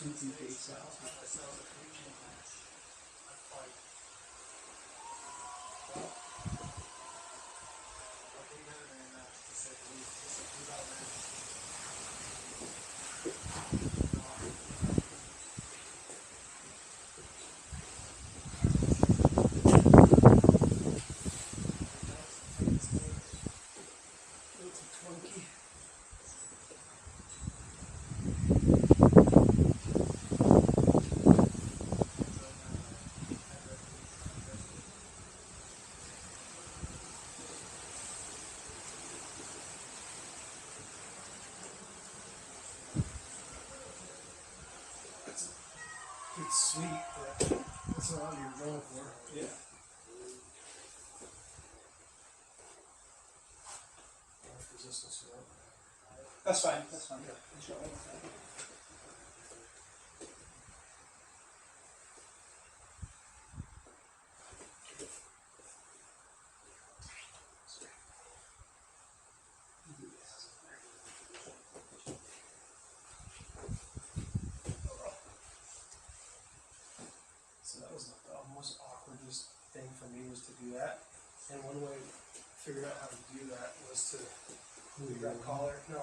scoopy base out. It's sweet, but that's not all you're going for. Yeah. Resistance to that. That's fine. That's fine. Yeah. Sure. So that was the most awkwardest thing for me was to do that. And one way I figured out how to do that was to grab collar. No.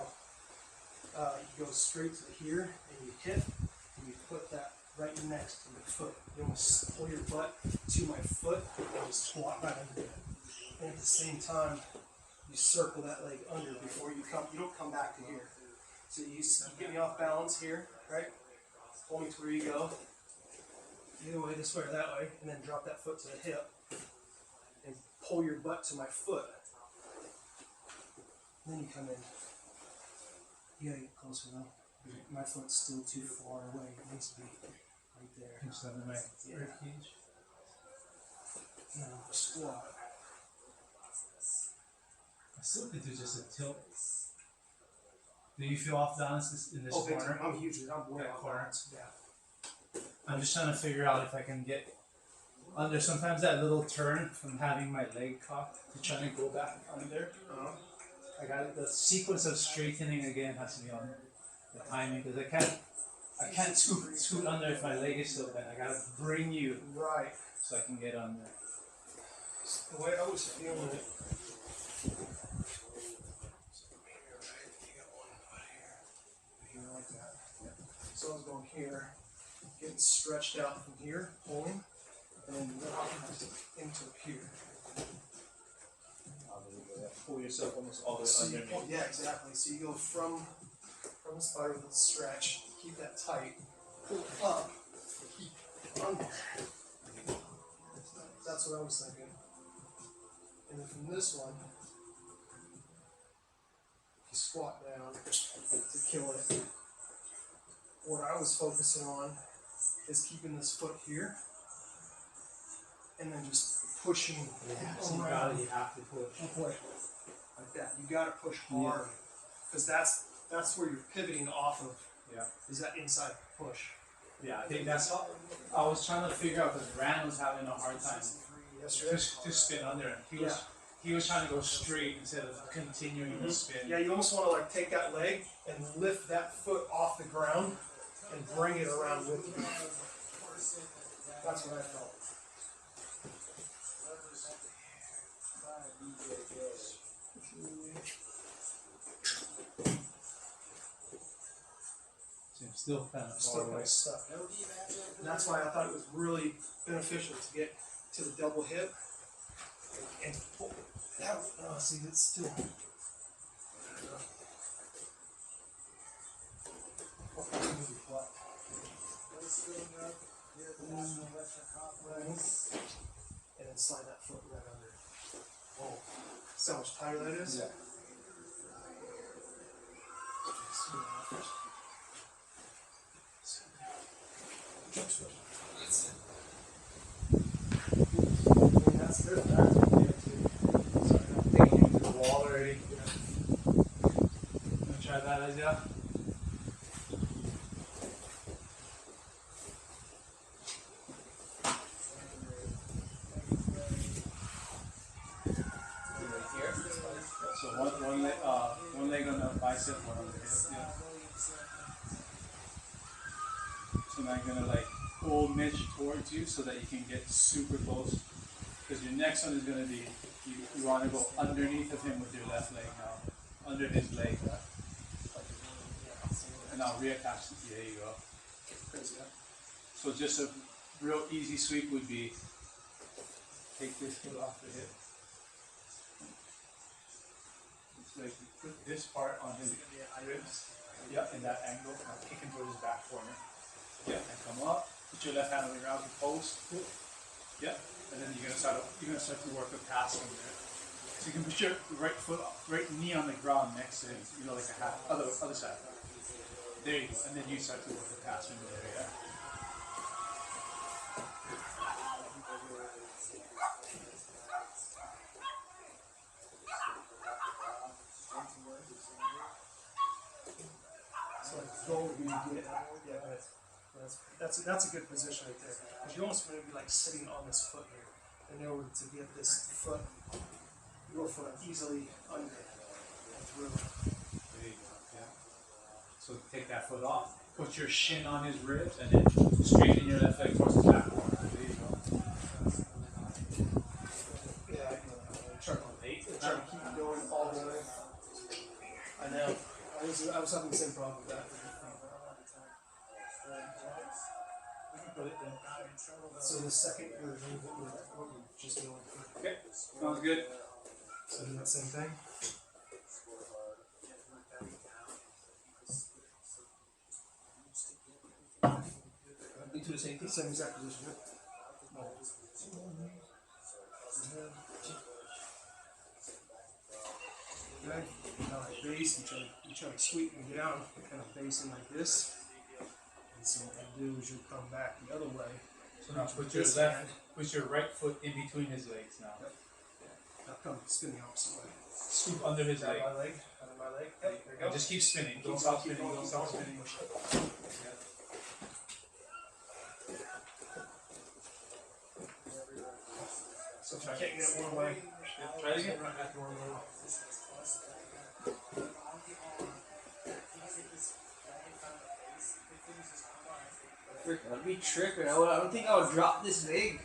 You go straight to here and you hit and you put that right next to your foot. You almost pull your butt to my foot and just squat right under it. And at the same time, you circle that leg under before you come. You don't come back to here. So you get me off balance here, right? Pull me to where you go. Either way, this way or that way, and then drop that foot to the hip and pull your butt to my foot. And then you come in. You gotta get closer though. My foot's still too far away. It needs to be right there. Pinch that in my rib cage. No, squat. I still could do just a tilt. Do you feel off balance in this Oh, big corner? time. I'm huge. I'm way That off corner. balance. Yeah. I'm just trying to figure out if I can get under. Sometimes that little turn from having my leg cocked to trying to go back under. I got it. The sequence of straightening again has to be on the timing because I can't scoot under if my leg is still bent. I gotta bring you Right. so I can get under. The way I was feeling it. Here like that. So I was going here, getting stretched out from here, pulling, and then into here. Pull yourself almost all the way So you under. pull, yeah, exactly. So you go from the spider with the stretch, keep that tight, pull up, keep under. That's what I was thinking. And then from this one, you squat down to kill it. What I was focusing on is keeping this foot here, and then just pushing So you around. you have to push. Like that. You gotta push hard. Because that's where you're pivoting off of. Yeah. Is that inside push. Yeah, I think that's all. I was trying to figure out because Rand was having a hard time to spin under, and he was trying to go straight instead of continuing to spin. Yeah, you almost want to like take that leg and lift that foot off the ground and bring it around with you. That's what I felt. So I'm still kind of Still far kind away. of stuck. And that's why I thought it was really beneficial to get to the double hip and pull that. Oh, see, it's still. And then slide that foot right under. Whoa. See how much tighter that is? Yeah. That's good. That's good too. Sorry, I'm taking you to the wall already. Wanna try that, Isaiah? So one leg on the bicep, one on the hip. Yeah. So now you're gonna like pull Mitch towards you so that you can get super close. Because your next one is gonna be you want to go underneath of him with your left leg now, under his leg, and now reattach. There you go. So just a real easy sweep would be take this foot off the hip. It's like you put this part on his ribs. Yeah, in that angle. Now kick him towards his back corner. Yeah, and come up. Put your left hand on the ground to post. Yeah, and then you're gonna start to work a pass from there. So you can put your right knee on the ground next to him, like a half, other side. There you go, and then you start to work the pass from there. Yeah. So like go where you get that's a good position right there. Because you almost want to be like sitting on this foot here in order to get this foot, your foot easily under and through. There you go. Yeah. So take that foot off. Put your shin on his ribs and then straighten your left leg towards his back corner. There you go. Yeah, try to keep it going all the way. I know. I was having the same problem with that. So the second version, what we're just doing. Okay, sounds good. So do that same thing. Into the same exact position. Okay. Now like base, you try to sweep me down, kind of basing like this. And so what you do is you come back the other way. So now put your right foot in between his legs now. Yep. Now come spin the opposite way. Scoop under his leg. Under my leg. Yep, there you go. Just keep spinning. Don't stop spinning. Don't stop spinning. So if I can't get it one way, Try it again. right back one way. I'd be tripping. I don't think I would drop this big.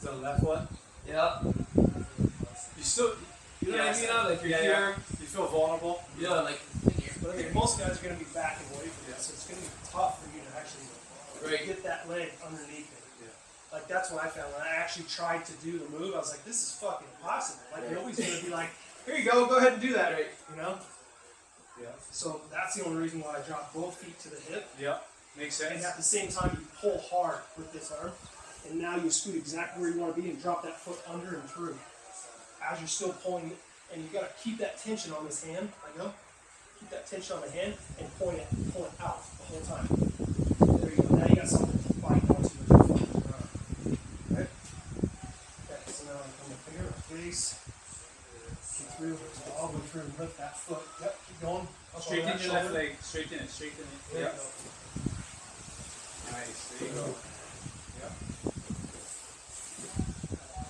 The left one. Yeah. You still. You know what I mean? Like you're Yeah, here. yeah. You feel vulnerable. Yeah, like. But I think most guys are going to be backing away from this, so it's going to be tough for you to actually get that leg underneath it. Yeah. Like that's what I found when I actually tried to do the move. I was like, this is fucking impossible. Like you're always going to be like, here you go ahead and do that, Right. you know? Yeah. So that's the only reason why I dropped both feet to the hip. Yeah. Makes And sense. at the same time, you pull hard with this arm, and now you scoot exactly where you want to be and drop that foot under and through. As you're still pulling, and you got to keep that tension on this hand. I go. Keep that tension on the hand and pull it out the whole time. There you go. Now you got something to bite onto with your fucking arm. Okay. Okay. So now I come up here, face, keep through, all the way through, and lift that foot. Yep. Keep going. Up on Straighten that your left shoulder. leg. Straighten it. Straighten it. There Yeah. you go. Nice. There you go. Yeah.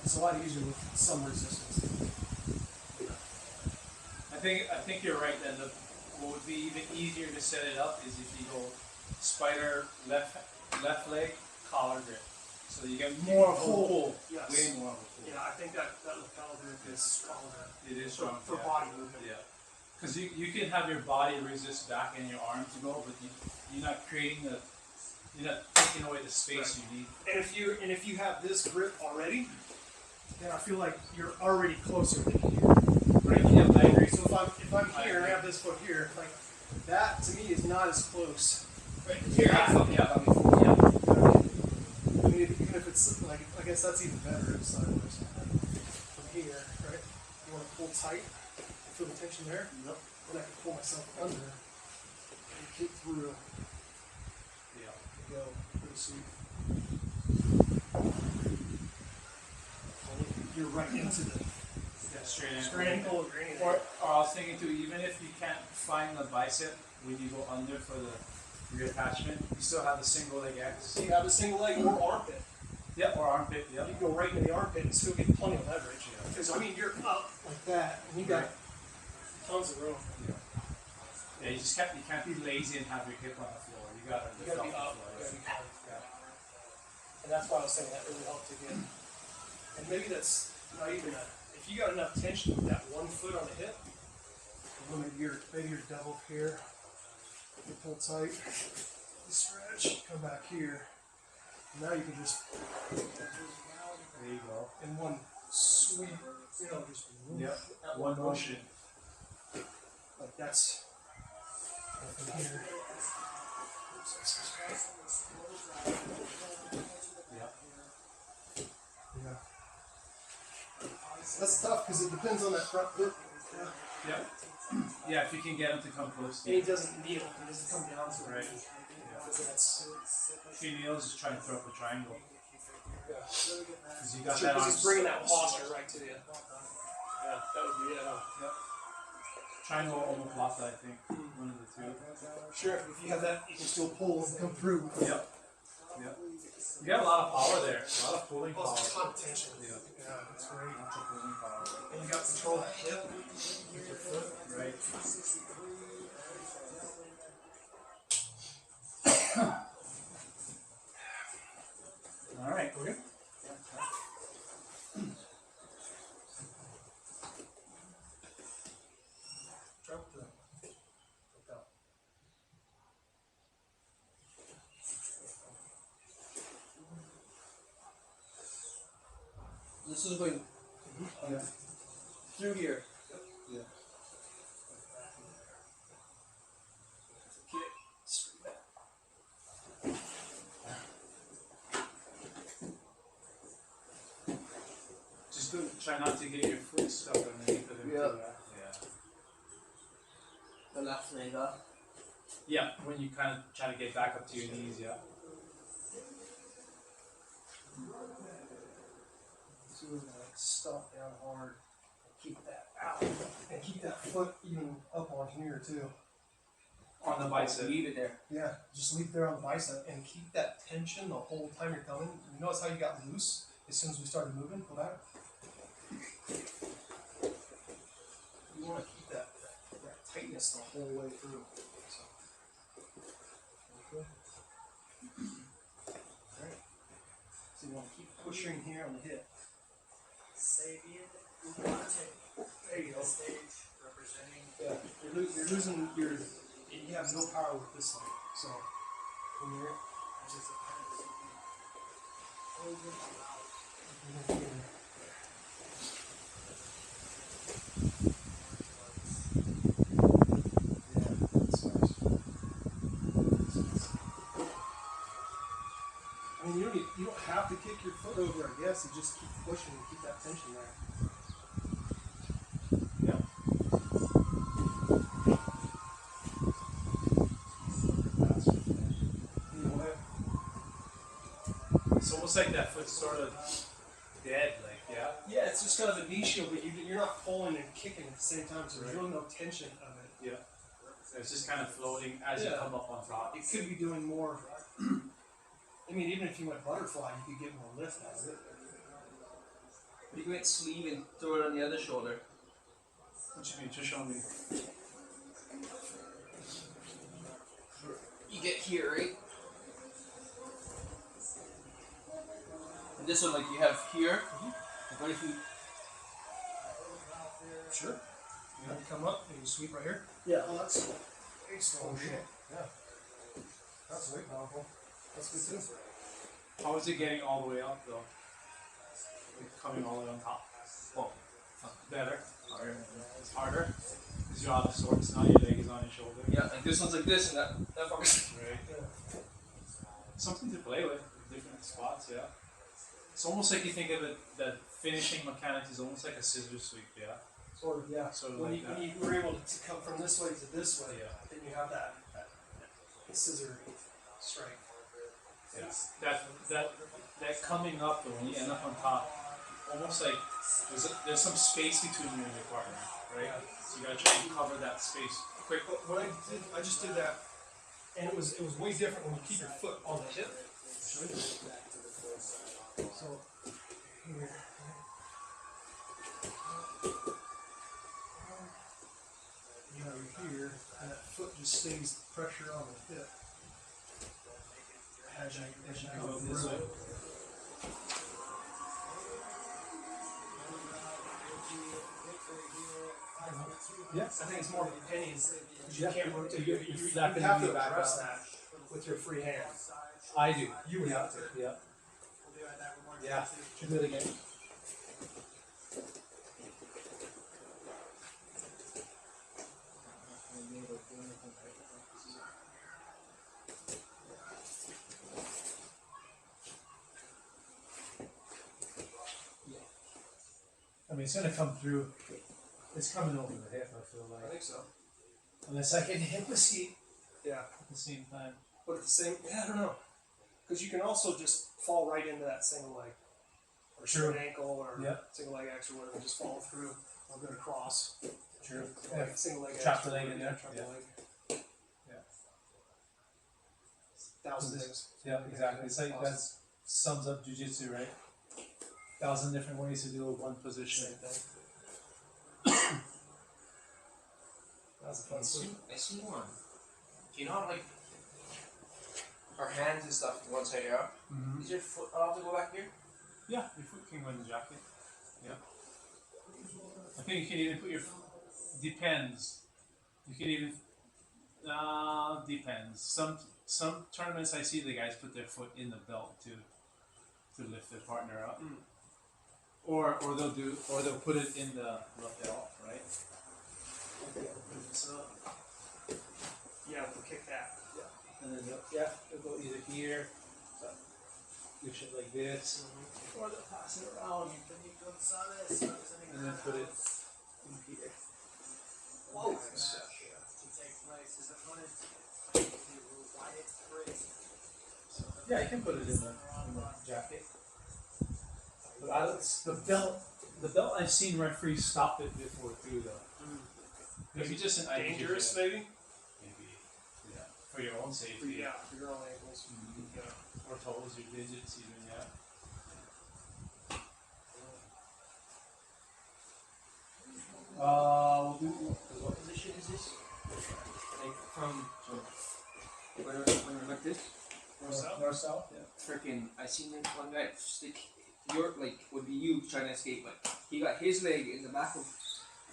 It's a lot easier with some resistance. I think you're right. That what would be even easier to set it up is if you go spider left leg collar grip, so you get more of a pull. Yes. Way more of a pull. Yeah, I think that lapel grip is stronger It is for, strong for yeah. body movement. Yeah. Because you can have your body resist back and your arm to go, but you're not taking away the space you need. And if you have this grip already, then I feel like you're already closer than here. Right? Yeah, I agree. So if I'm here and I have this foot here, like that to me is not as close. Right here. Yeah. I mean, even if it's like, I guess that's even better if sideways. From here, right? You want to pull tight. Feel the tension there. Yep. Then I can pull myself under and kick through. Yeah. Go pretty sweet. You're right into the straight ankle or anything. Or I was thinking too, even if you can't find the bicep when you go under for the reattachment, you still have the single leg X. So you have a single leg or armpit. Yep, or armpit, You yep. can go right into the armpit and still get plenty of leverage. Because I mean, you're up like that, and you got tons of room. Yeah, you can't be lazy and have your hip on the floor. You gotta You gotta be lift off up, the you gotta floor. be kind of, yeah. And that's why I was saying that really helped again. And maybe that's not even if you got enough tension with that 1 foot on the hip, and maybe you're doubled here, you pull tight, you stretch, come back here. And now you can just, There you go. in one sweep, just Yep. at One motion. Like that's from here. Yeah. Yeah. That's tough because it depends on that front foot. Yeah. Yep. Yeah, if you can get him to come close to And you. he doesn't kneel, he doesn't come down to it. Right. Because that's, If he kneels, just try and throw up a triangle. yeah. Because you got Sure, that because on. he's bringing that posture right to you. Yeah, that would be it. Yep. Triangle or omoplata, I think. One of the two. Sure, if you have that, you can still pull and come through. Yep. Yep. You got a lot of power there. A lot of pulling Oh, power. it's a ton of tension. Yeah. Yeah, it's great. Lots of pulling power. And you got control of that hip with your foot. Right. All right. Okay. Drop the down. This is going Yeah. through here. Yeah. Kick, straight back. Just try not to get your foot stuck underneath of him. Yeah. Yeah. The left leg up. Yeah. When you kind of try to get back up to your knees, yeah. So we're gonna stop down hard and keep that out. And keep that foot even up on here too. On the bicep. Leave it there. Yeah, just leave it there on the bicep and keep that tension the whole time you're coming. You notice how you got loose as soon as we started moving? Go back. You want to keep that tightness the whole way through. So. Okay. Alright. So you want to keep pushing here on the hip. There you go. Yeah, you're losing your. You have no power with this leg. So when you're I mean, you don't have to kick your foot over, I guess. You just keep pushing and keep that tension there. Yeah. You know what? It's almost like that foot's sort of dead, like, yeah. Yeah, it's just kind of a knee shield, but you're not pulling and kicking at the same time, so there's Right. really no tension of it. Yeah. It's just kind of floating as you Yeah. come up on top. It could be doing more. I mean, even if you went butterfly, you could get more lift out of it. You can make sleeve and throw it on the other shoulder. What you mean? Just show me. You get here, right? And this one, like you have here. Like what if you? Sure. You come up and you sweep right here. Yeah. Oh, that's oh shit. Yeah. That's way powerful. That's good too. How is it getting all the way up, though? Like coming all the way on top. Well, better. Harder. It's harder. Because you're out of sorts now, your leg is on your shoulder. Yeah, like this one's like this, and that fucker's. Right. Yeah. Something to play with, different spots, yeah. It's almost like you think of it, that finishing mechanics is almost like a scissor sweep, yeah. Sort of, yeah. Sort of when, like you, that. when you were able to come from this way to this way, Yeah. then you have that scissor strike. Yeah. That coming up, though, when you end up on top, almost like there's some space between you and your partner, right? Yeah. So you gotta try and cover that space quick. But what I just did that, and it was way different when you keep your foot on the hip. So here. You know, your here, and that foot just stays pressure on the hip as you go This through way. it. Yeah. I think it's more of a pennies. You Yeah. can't rotate. You- You, you you flap it have and to you back address out. that with your free hand. I do. You would yeah. have to. Yeah. Yeah. Should do it again. I mean, it's gonna come through. It's coming over the hip. I feel I like, think so. unless I can hip escape Yeah. at the same time. But at the same, yeah, I don't know. Because you can also just fall right into that single leg. Or True. straight ankle or Yeah. single leg X or whatever. Just fall through or go across. True. Like single leg Trap X the or leg in whatever, there. trap Yeah. the leg. Yeah. Thousand This- things. Yeah, exactly. It's like that sums up jujitsu, right? 1,000 different ways to do one position. Same thing. That was a fun swim. I see one. Do you know how, like, our hands and stuff to one side here? Mm-hmm. Is your foot allowed to go back here? Yeah, your foot can go in the jacket. Yeah. I think you can even put your. Depends. You can even. Depends. Some tournaments I see the guys put their foot in the belt to lift their partner up. Mm. Or they'll put it in the lapel, right? So, yeah, we'll kick that. And then they'll go either here, so do shit like this, or they'll pass it around and then put it in here. Whoa. Yeah, you can put it in the jacket. But I don't, the belt I've seen referees stop it before too though. Maybe just an idea. Dangerous, maybe? Maybe. Yeah. For your own safety. Yeah, for your own ankles. Mhm. Yeah. Or toes, your digits even, yeah. We'll do. What position is this? Like, from when we're like this? North south, yeah. Freaking, I seen this one guy stick your, like, would be you trying to escape, like, he got his leg in the back of,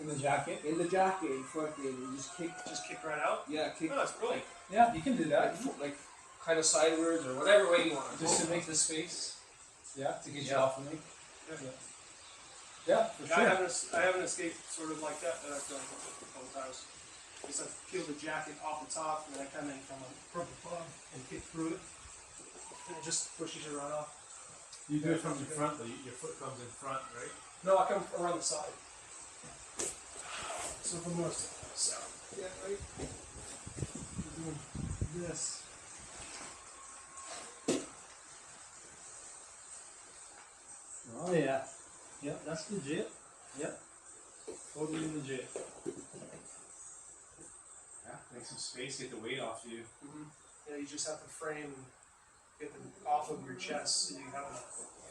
In the jacket. in the jacket, and fucking, he just kicked, Just kick right out? yeah, kicked, No, that's brilliant. Yeah, you can do that. like, kind of sideways, or whatever way you want. Just to make the space. Yeah, to get you Yeah. off of me. Yeah. Yeah, for I sure. have an escape sort of like that I've done a couple times. Just I peel the jacket off the top and then I come in from the bottom and kick through it. And it just pushes you right off. You do it from the front, but your foot comes in front, right? No, I come around the side. So from north to south. Yeah, right? You're doing this. Oh yeah. Yep, that's legit. Yep. Totally legit. Yeah, make some space, get the weight off you. Yeah, you just have to frame and get them off of your chest so you have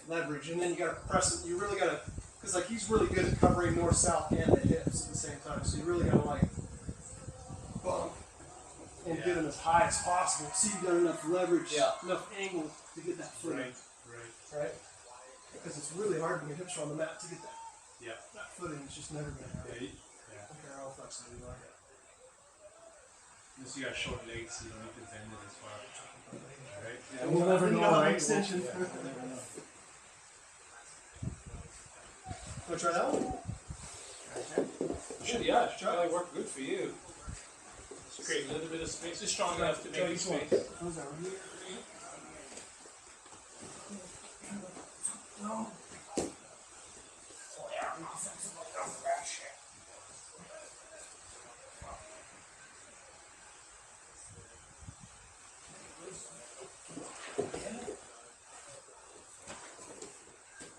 leverage. And then you gotta press it. You really gotta, because like he's really good at covering north, south, and the hips at the same time. So you really gotta like bump and get them as high as possible. So you got enough leverage, Yeah. enough angle to get that footing, Right. right? Because it's really hard when your hips are on the mat to get that. Yeah. That footing is just never gonna happen. Yeah. I don't care how flexible you are. Unless you got short legs, you don't need to bend it as far. Right? Yeah, we'll never know, right? Extension. Extension. Yeah, we'll never know. Wanna try that one? Should, yeah, should probably work good for you. Just create a little bit of space. It's strong enough to make each one. space. How's that one? No.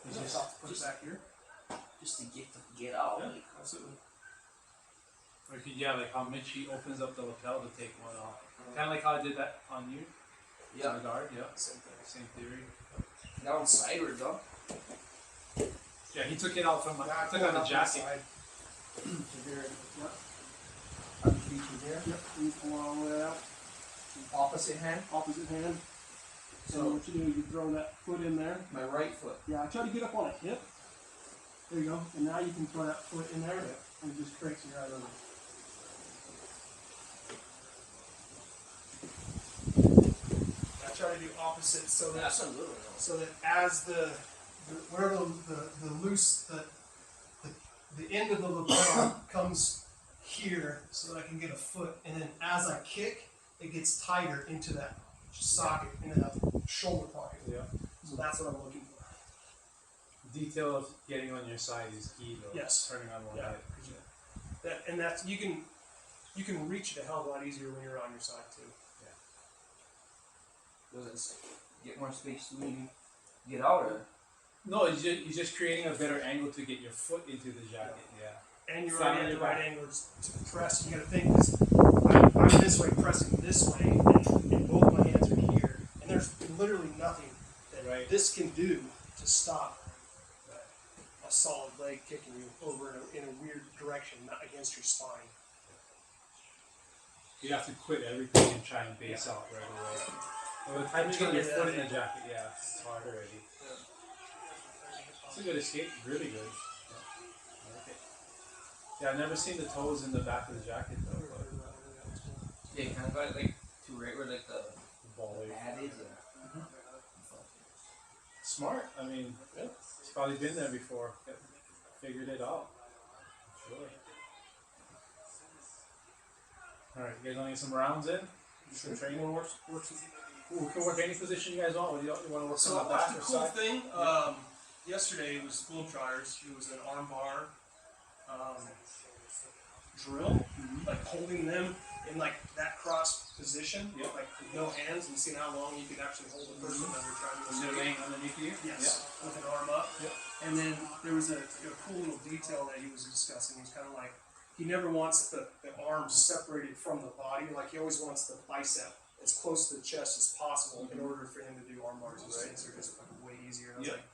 It's Just just, put it back here. Just to get out. Yeah, Like, absolutely. or you could, yeah, like how Mitch he opens up the lapel to take one off. Kind of like how I did that on you. yeah, On the guard, yeah. Same thing. Same theory. that one's sideways, though. Yeah, he took it out from my, Yeah, I took pull out it the the jacket. side. To here. How do you between here. Yep, you pull all the way out. Opposite hand. Opposite hand. So So what you do is you throw that foot in there. my right foot. Yeah, I try to get up on a hip. There you go. And now you can throw that foot in there and it just cranks you right over. I try to do opposite so that Absolutely. so that as wherever the loose the end of the lapel comes here so that I can get a foot, and then as I kick it gets tighter into that socket, into that shoulder pocket. Yeah. So that's what I'm looking for. Detail of getting on your side is key though. Yes. Turning on one Yeah. head. That's you can reach it a hell of a lot easier when you're on your side too. Does it get more space to maybe get out or? No, you're just creating a better angle to get your foot into the jacket. Yeah. And you're Flat already on at your the right back. angle to press. You got to think because I'm this way pressing this way, and both my hands are here, and there's literally nothing that Right. this can do to stop a solid leg kicking you over in a weird direction, not against your spine. You have to quit everything and try and base out right away. By the time you get your foot in the jacket, yeah, it's hard already. It's a good escape, really good. Yeah. I like it. Yeah, I've never seen the toes in the back of the jacket though, but Yeah, you kind of got it like to right where like the ball weight. pad is. Smart. I mean, it's probably been there before. Figured it out. Sure. Alright, you guys want to get some rounds in? Some training works. We can work any position you guys want. You want to work So on the that's back the or cool side? thing. Yesterday it was Globetrotters. It was an arm bar drill, like holding them in like that cross position, Yep. like with no hands, and seeing how long you could actually hold the person when they're trying to Is it escape. laying underneath you? Yes, with an arm up. Yep. And then there was a cool little detail that he was discussing. He was kind of like, he never wants the arms separated from the body. Like he always wants the bicep as close to the chest as possible in order for him to do arm bars. Those things are just like way easier. And I was Yep. like,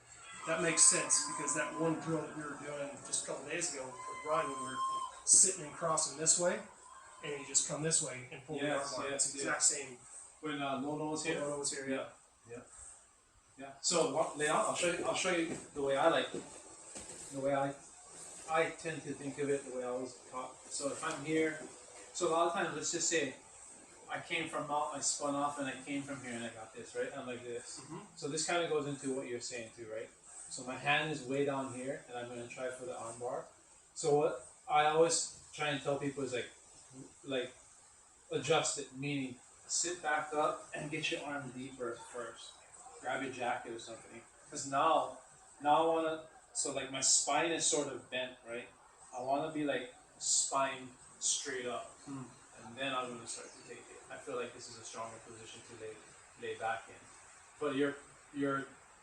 that makes sense because that one drill that we were doing just a couple days ago with Brian, when we were sitting and crossing this way, and you just come this way and pull the arm Yes, bar. yes, It's the exact same. When Lono was here? When I was here, yeah. Yeah. So Leon, I'll show you the way I like it. The way I tend to think of it, the way I was taught. So if I'm here, so a lot of times, let's just say I came from out, I spun off, and I came from here, and I got this, right? I'm like this. Mhm. So this kind of goes into what you're saying too, right? So my hand is way down here, and I'm going to try for the arm bar. So what I always try and tell people is like adjust it, meaning sit back up and get your arm deeper first. Grab your jacket or something. Because now I want to, so like my spine is sort of bent, right? I want to be like spine straight up. Hmm. And then I'm going to start to take it. I feel like this is a stronger position to lay back in. But your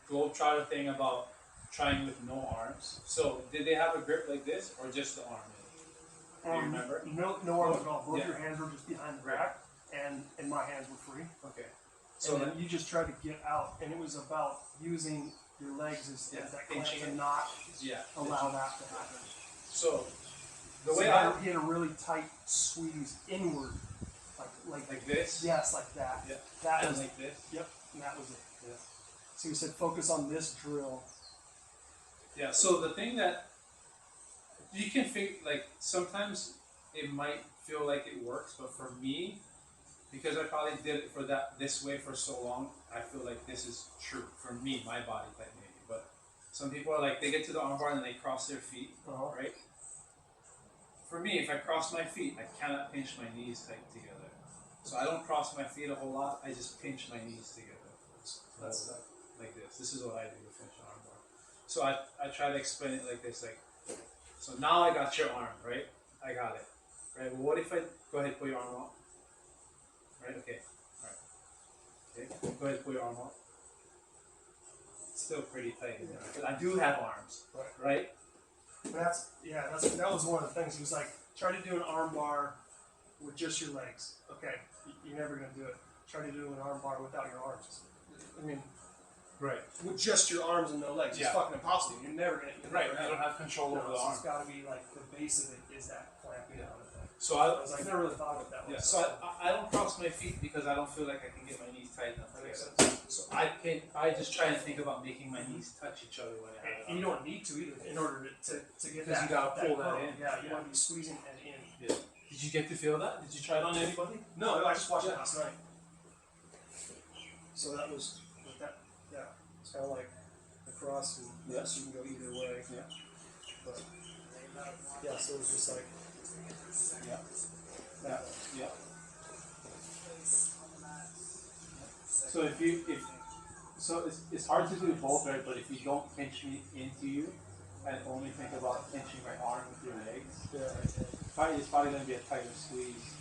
Globetrotter thing about trying with no arms. So did they have a grip like this or just the arm? Do you remember? No arms at all. Both Yeah. your hands were just behind the back, and my hands were free. Okay. So So then then you just tried to get out, and it was about using your legs as that clamp pinching to it. not yeah. allow that to happen. So the So way he had a really tight squeeze inward, like this. yes, like that. Yeah. That And was like this. yep, and that was it. Yeah. So he said, focus on this drill. Yeah. So the thing that you can think like sometimes it might feel like it works, but for me, because I probably did it for this way for so long, I feel like this is true for me, my body type maybe. But some people are like they get to the armbar and they cross their feet, right? For me, if I cross my feet, I cannot pinch my knees tight together. So I don't cross my feet a whole lot. I just pinch my knees together. So that's like this. This is what I do with pinch armbar. So I try to explain it like this, like, so now I got your arm, right? I got it, right? Well, what if I go ahead, put your arm out, right? Okay, all right. Okay, go ahead, put your arm out. It's still pretty tight in there, but I do have arms, right? But that was one of the things. He was like, try to do an arm bar with just your legs. Okay, you're never gonna do it. Try to do an arm bar without your arms. I mean, Right. with just your arms and no legs, Yeah. it's fucking impossible. You're never gonna. Right. I don't have control over the So arm. it's got to be like the base of it is that clamping on it. So I was like, I never really thought of it that way. yeah, so I don't cross my feet because I don't feel like I can get my knees tight enough. That makes together. sense. So I just try and think about making my knees touch each other when I have it And you on. don't need to either in order to get Because that. you gotta pull that curl. in. Yeah, you Yeah. want to be squeezing that in. Yeah. Did you get to feel that? Did you try it on anybody? No, I just watched it last night. So that was with that. Yeah, it's kind of like across, and Yeah. so you can go either way. Yeah. But yeah, so it was just like Yeah. that. Yeah. So it's hard to do both, right? But if you don't pinch me into you and only think about pinching my arm with your legs, Yeah. it's probably going to be a tighter squeeze.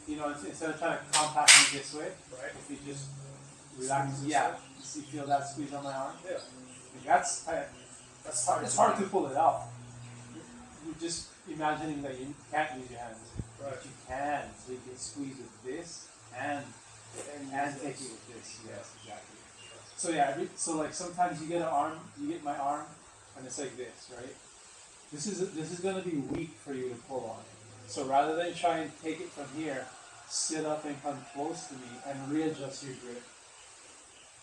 You know, instead of trying to compact me this way, Right. if you just relax, yeah, you feel that squeeze on my arm. Yeah. That's tight. That's hard. It's hard to pull it out. You're just imagining that you can't use your hands, Right. but you can. So you can squeeze with this and take it with this. Yes, exactly. So yeah, so like sometimes you get my arm, and it's like this, right? This is gonna be weak for you to pull on. So rather than try and take it from here, sit up and come close to me and readjust your grip.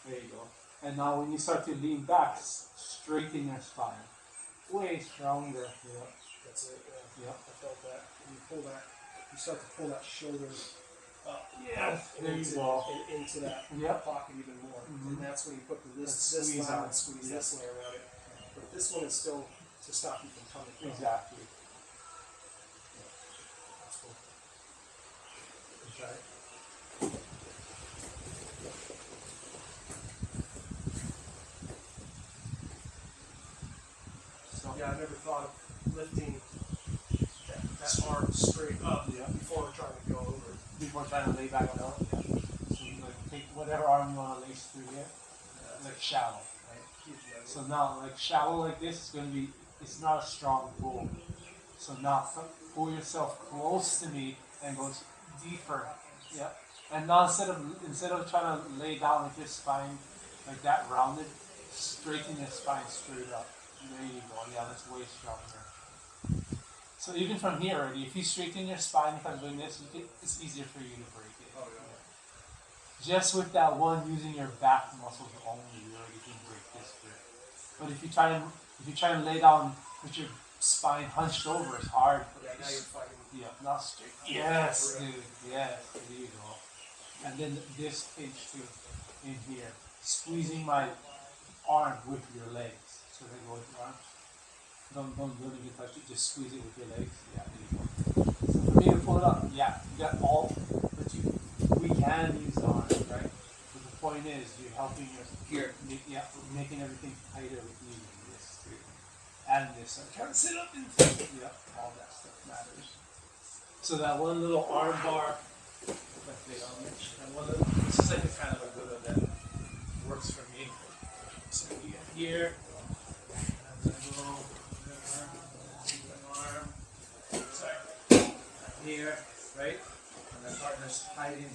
There you go. And now when you start to lean back, straighten your spine. Way stronger. Yeah. That's it. Yeah. Yeah. I felt that. You pull that. You start to pull that shoulder up. Yeah. There you into, go. into that Yep. pocket even more. Mhm. And that's when you put this Squeeze line on. and squeeze Yeah. this one around it. But this one is still to stop you from coming from. Exactly. That's cool. Try it. So Yeah, I never thought of lifting that arm straight up Yeah. before trying to go over. before trying to lay back down. Yeah. So you like take whatever arm you want to lace through here, like shallow, right? Huge level. So now, like shallow like this is gonna be, it's not a strong pull. So now pull yourself close to me and go deeper. Yeah. And now instead of trying to lay down with your spine like that rounded, straighten your spine straight up. There you go. Yeah, that's way stronger. So even from here already, if you straighten your spine, if I'm doing this, it's easier for you to break it. Oh, yeah. Just with that one, using your back muscles only, you already can break this grip. But if you try and lay down with your spine hunched over, it's hard. Yeah, now you're fighting. Yeah, not straight. Yes, dude. Yes, there you go. And then this pinch too, in here, squeezing my arm with your legs. So they go with your arms. Don't even touch it. Just squeeze it with your legs. Yeah, there you go. So for me to pull it up, yeah, you got all, but we can use the arms, right? But the point is, you're helping your Here. making everything tighter with using this too, and this. I'm trying to sit up and all that stuff matters. So that one little arm bar, like they all mentioned, and this is like a kind of a good event. Works for me. So you get here, and then go arm, sorry, here, right, and then partners hiding.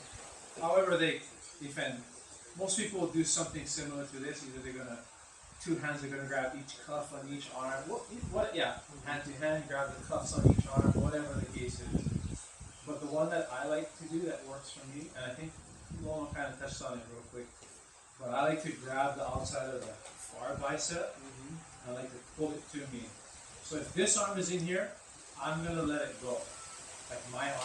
However they defend. Most people will do something similar to this. Either they're gonna, two hands are gonna grab each cuff on each arm. Yeah, hand to hand, grab the cuffs on each arm, whatever the case is. But the one that I like to do that works for me, and I think Lolo kind of touched on it real quick, but I like to grab the outside of the far bicep, and I like to pull it to me. So if this arm is in here, I'm gonna let it go. Like my arm.